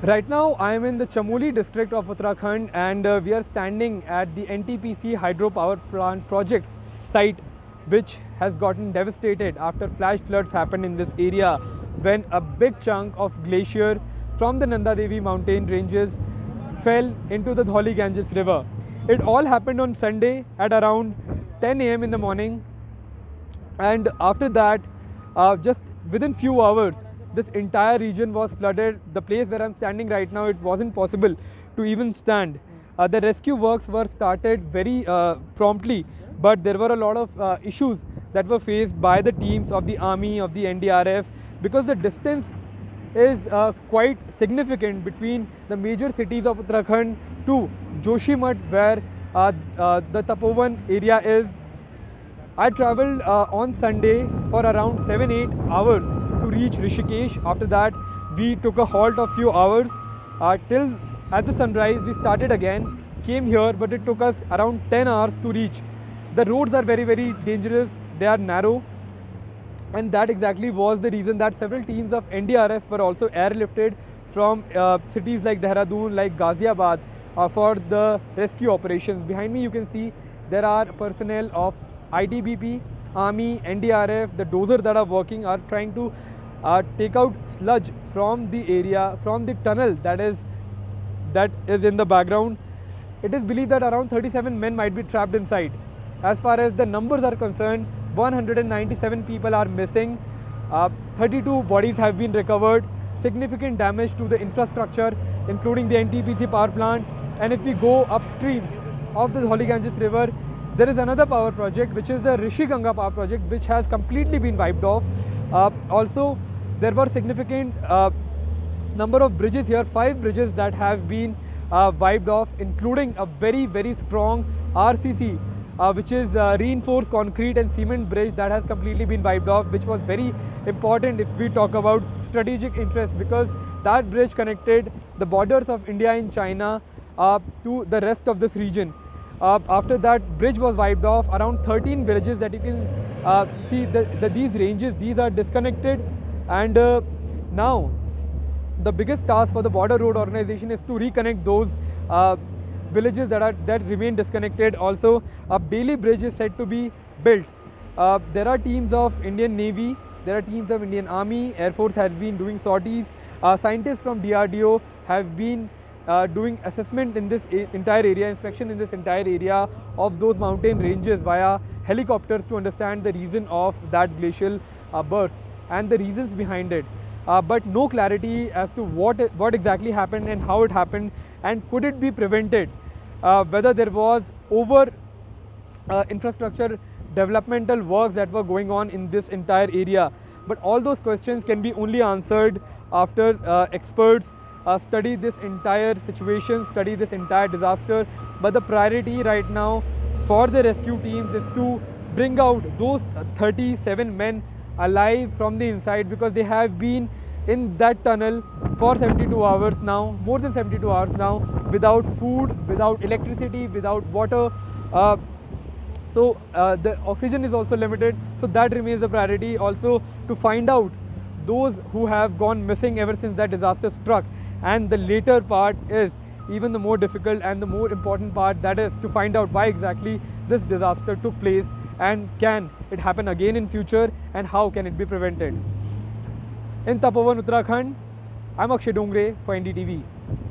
Right now, I am in the Chamoli district of Uttarakhand, and we are standing at the NTPC hydropower plant project's site, which has gotten devastated after flash floods happened in this area when a big chunk of glacier from the Nanda Devi mountain ranges fell into the Dholi Ganges river. It all happened on Sunday at around 10 a.m. in the morning, and after that, just within few hours, this entire region was flooded. The place where I'm standing right now, it wasn't possible to even stand. The rescue works were started very promptly, but there were a lot of issues that were faced by the teams of the army, of the NDRF, because the distance is quite significant between the major cities of Uttarakhand to Joshimath, where the Tapovan area is. I travelled on Sunday for around 7-8 hours to reach Rishikesh. After that, we took a halt of few hours till at the sunrise. We started again, came here, but it took us around 10 hours to reach. The roads are very dangerous. They are narrow, and that exactly was the reason that several teams of NDRF were also airlifted from cities like Dehradun, like Ghaziabad, for the rescue operations. Behind me, you can see there are personnel of ITBP, Army, NDRF. The dozers that are working are trying to take out sludge from the area, from the tunnel that is in the background. It is believed that around 37 men might be trapped inside. As far as the numbers are concerned, 197 people are missing. 32 bodies have been recovered. Significant damage to the infrastructure, including the NTPC power plant. And if we go upstream of the Dholi Ganges river, there is another power project, which is the Rishi Ganga power project, which has completely been wiped off. Also, there were significant number of bridges here, 5 bridges that have been wiped off, including a very strong RCC, which is reinforced concrete and cement bridge that has completely been wiped off, which was very important if we talk about strategic interest, because that bridge connected the borders of India and China to the rest of this region. After that bridge was wiped off, around 13 villages that you can see these ranges, these are disconnected, and now the biggest task for the border road organization is to reconnect those villages that remain disconnected. Also, a Bailey bridge is said to be built. There are teams of Indian Navy, there are teams of Indian Army, Air Force has been doing sorties. Scientists from DRDO have been doing assessment in this entire area, inspection in this entire area of those mountain ranges via helicopters to understand the reason of that glacial burst and the reasons behind it. But no clarity as to what exactly happened and how it happened, and could it be prevented, whether there was over infrastructure developmental works that were going on in this entire area. But all those questions can be only answered after experts study this entire situation, study this entire disaster. But the priority right now for the rescue teams is to bring out those 37 men alive from the inside, because they have been in that tunnel for 72 hours now, more than 72 hours now, without food, without electricity, without water. So the oxygen is also limited, so that remains the priority. Also, to find out those who have gone missing ever since that disaster struck. And the later part is even the more difficult and the more important part, that is to find out why exactly this disaster took place, and can it happen again in future, and how can it be prevented. In Tapovan, Uttarakhand, I'm Akshay Dongare for NDTV.